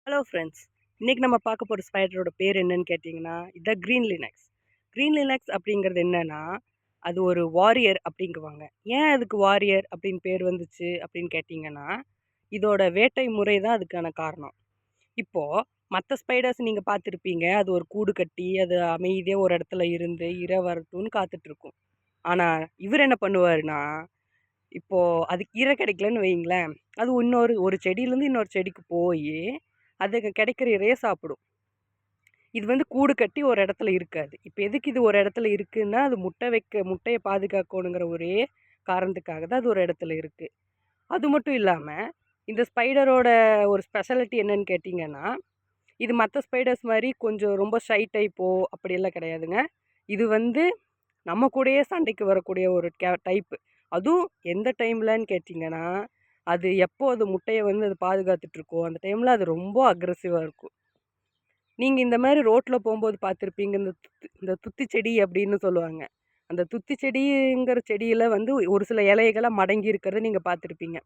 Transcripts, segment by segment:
Hello friends. இன்னைக்கு நம்ம பார்க்க போகிற ஸ்பைடரோட பேர் என்னன்னு கேட்டிங்கன்னா, இதான் க்ரீன் லினக்ஸ். க்ரீன் லினக்ஸ் அப்படிங்கிறது என்னன்னா, அது ஒரு வாரியர் அப்படிங்குவாங்க. ஏன் அதுக்கு வாரியர் அப்படின்னு பேர் வந்துச்சு அப்படின்னு கேட்டிங்கன்னா, இதோட வேட்டை முறை தான் அதுக்கான காரணம். இப்போ மற்ற ஸ்பைடர்ஸ் நீங்கள் பார்த்துருப்பீங்க. அது ஒரு கூடு கட்டி, அது அமைதியாக ஒரு இடத்துல இருந்து இரவு வரட்டும்னு காத்துட்ருக்கும். ஆனால் இவர் என்ன பண்ணுவாருன்னா, இப்போ அதுக்கு இரை கிடைக்கலன்னு வையுங்களேன், அது இன்னொரு ஒரு செடியிலேருந்து இன்னொரு செடிக்கு போய் அதுக்கு கிடைக்கிற இரையை சாப்பிடும். இது வந்து கூடு கட்டி ஒரு இடத்துல இருக்காது. இப்போ எதுக்கு இது ஒரு இடத்துல இருக்குன்னா, அது முட்டையை பாதுகாக்கணுங்கிற ஒரே காரணத்துக்காக தான் அது ஒரு இடத்துல இருக்கு. அது மட்டும் இல்லாம, இந்த ஸ்பைடரோட ஒரு ஸ்பெஷாலிட்டி என்னன்னு கேட்டிங்கன்னா, இது மற்ற ஸ்பைடர்ஸ் மாரி கொஞ்சம் ரொம்ப ஷை டைப்போ அப்படியெல்லாம் கிடையாதுங்க. இது வந்து நம்ம கூடயே சண்டைக்கு வரக்கூடிய ஒரு டைப்பு. அதுவும் எந்த டைம்லன்னு கேட்டிங்கன்னா, அது எப்போ அது முட்டைய வந்து அது பாதுகாத்துட்ருக்கோ, அந்த டைமில அது ரொம்ப அக்ரெசிவா இருக்கும். நீங்க இந்த மாரி ரோட்ல போம்போது பார்த்துருப்பீங்க. இந்த துத்தி செடி அப்படின்னு சொல்லுவாங்க. அந்த துத்தி செடிங்கிற செடியில வந்து ஒரு சில இலைகள மடங்கி இருக்கிறத நீங்க பார்த்துருப்பீங்க.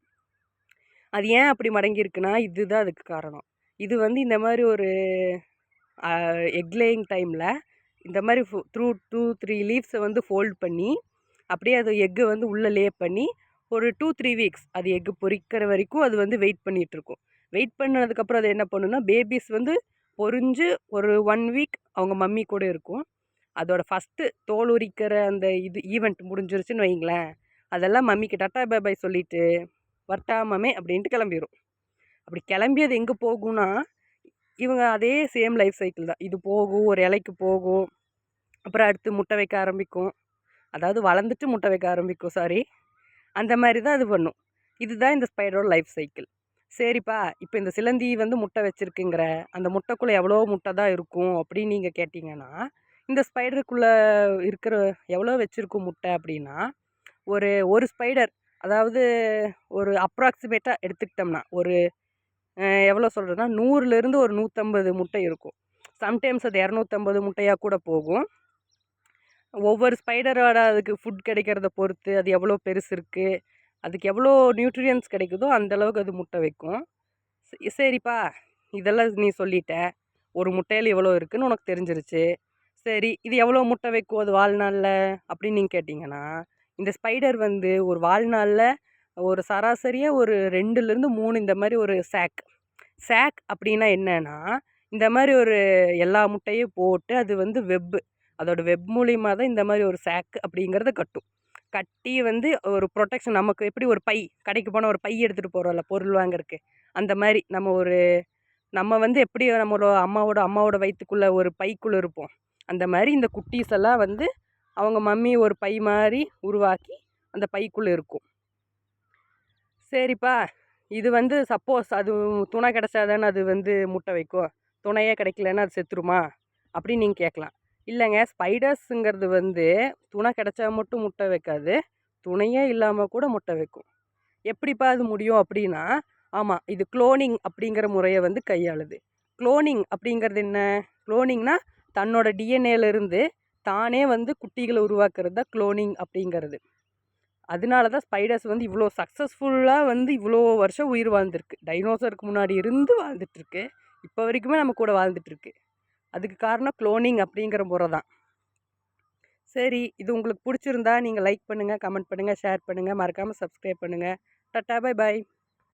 அது ஏன் அப்படி மடங்கி இருக்குன்னா, இதுதான் அதுக்கு காரணம். இது வந்து இந்த மாரி ஒரு அ எக் லேயிங் டைம்ல இந்த மாரி 2, 3 லீவ்ஸ வந்து ஃபோல்ட் பண்ணி, அப்படியே அது எக்க வந்து உள்ள லே பண்ணி, ஒரு 2, 3 வீக்ஸ் அது எக் பொரிக்கிற வரைக்கும் அது வந்து வெயிட் பண்ணிட்டுருக்கும். வெயிட் பண்ணதுக்கப்புறம் அது என்ன பண்ணும்னா, பேபீஸ் வந்து பொரிஞ்சு ஒரு 1 வீக் அவங்க மம்மி கூட இருக்கும். அதோட ஃபர்ஸ்ட்டு தோல் உரிக்கிற அந்த இது ஈவென்ட் முடிஞ்சிருச்சுன்னு வைங்களேன், அதெல்லாம் மம்மிக்கு டாட்டா பை பை சொல்லிட்டு, "வரட்டா மாமே" அப்படின்ட்டு கிளம்பிரும். அப்படி கிளம்பி அது எங்கே போகும்னா, இவங்க அதே சேம் லைஃப் சைக்கிள் தான். இது போகும், ஒரு இலைக்கு போகும். அப்புறம் அடுத்து முட்டை வைக்க ஆரம்பிக்கும். அதாவது வளர்ந்துட்டு முட்டை வைக்க ஆரம்பிக்கும், சாரி. அந்த மாரி தான் அது பண்ணும். இதுதான் இந்த ஸ்பைடரோட லைஃப் சைக்கிள். சரிப்பா, இப்போ இந்த சிலந்தி வந்து முட்டை வச்சிருக்குங்கிற, அந்த முட்டைக்குள்ள எவ்வளோ முட்டை தான் இருக்கும் அப்படின்னு நீங்க கேட்டீங்கன்னா, இந்த ஸ்பைடருக்குள்ள இருக்கிற எவ்வளோ வச்சிருக்கும் முட்டை அப்படின்னா, ஒரு ஸ்பைடர், அதாவது ஒரு அப்ராக்ஸிமேட்டா எடுத்துக்கிட்டோம்னா, ஒரு எவ்வளோ சொல்றதுன்னா, 100லேருந்து ஒரு 150 முட்டை இருக்கும். சம்டைம்ஸ் அது 250 முட்டையா கூட போகும். ஒவ்வொரு ஸ்பைடரோட அதுக்கு ஃபுட் கிடைக்கிறத பொறுத்து, அது எவ்வளோ பெருசு இருக்கு, அதுக்கு எவ்வளோ நியூட்ரியன்ஸ் கிடைக்குதோ, அந்த அளவுக்கு அது முட்டை வைக்கும். சரிப்பா, இதெல்லாம் நீ சொல்லிட்ட. ஒரு முட்டையில இவ்வளோ இருக்குன்னு உனக்கு தெரிஞ்சிருச்சு. சரி, இது எவ்வளோ முட்டை வைக்கும் அது வாழ்நாள்ல அப்படின்னு நீங்க கேட்டீங்கன்னா, இந்த ஸ்பைடர் வந்து ஒரு வாழ்நாள்ல ஒரு சராசரியா ஒரு 2லேருந்து 3 இந்த மாரி ஒரு சாக். சாக் அப்படின்னா என்னன்னா, இந்த மாரி ஒரு எல்லா முட்டையும் போட்டு அது வந்து அதோட வெப் மூலியமா தான் இந்த மாரி ஒரு சாக் அப்படிங்கிறத கட்டும். கட்டி வந்து ஒரு புரொடெக்ஷன், நமக்கு எப்படி ஒரு பை, கடைக்கு போனா ஒரு பை எடுத்துட்டு போறோம்ல பொருள் வாங்குறக்கு. அந்த மாரி நம்ம வந்து எப்படி நம்மளோட அம்மாவோட அம்மாவோட வயித்துக்குள்ள ஒரு பைக்குள்ள இருப்போம். அந்த மாரி இந்த குட்டீஸ் எல்லாம் வந்து அவங்க மம்மி ஒரு பை மாரி உருவாக்கி அந்த பைக்குள்ள இருக்கும். சரிப்பா, இது வந்து சப்போஸ் அது துணை கிடைச்சா தானே அது வந்து முட்டை வைக்கும். துணையே கிடைக்கலன்னா அது செத்துருமா? அப்படின்னு நீங்க கேட்கலாம். இல்லைங்க, ஸ்பைடர்ஸுங்கிறது வந்து துணை கிடைச்சா மட்டும் முட்டை வைக்காது. துணையே இல்லாம கூட முட்டை வைக்கும். எப்படிப்பா அது முடியும் அப்படின்னா, ஆமா, இது குளோனிங் அப்படிங்கிற முறைய வந்து கையாளுது. குளோனிங் அப்படிங்கிறது என்ன? குளோனிங்னா தன்னோட டிஎன்ஏல இருந்து தானே வந்து குட்டிகள உருவாக்குறது தான் குளோனிங் அப்படிங்கிறது. அதனால தான் ஸ்பைடர்ஸ் வந்து இவ்வளோ சக்ஸஸ்ஃபுல்லா வந்து இவ்வளோ வருஷம் உயிர் வாழ்ந்திருக்கு. டைனோசருக்கு முன்னாடி இருந்து வாழ்ந்துட்டுருக்கு. இப்போ வரைக்குமே நம்ம கூட வாழ்ந்துட்டுருக்கு. அதுக்கு காரணம் குளோனிங் அப்படிங்கிற முறை தான். சரி, இது உங்களுக்கு பிடிச்சிருந்தா நீங்க லைக் பண்ணுங்க, கமெண்ட் பண்ணுங்க, ஷேர் பண்ணுங்க. மறக்காம சப்ஸ்கிரைப் பண்ணுங்க. Tata bye bye.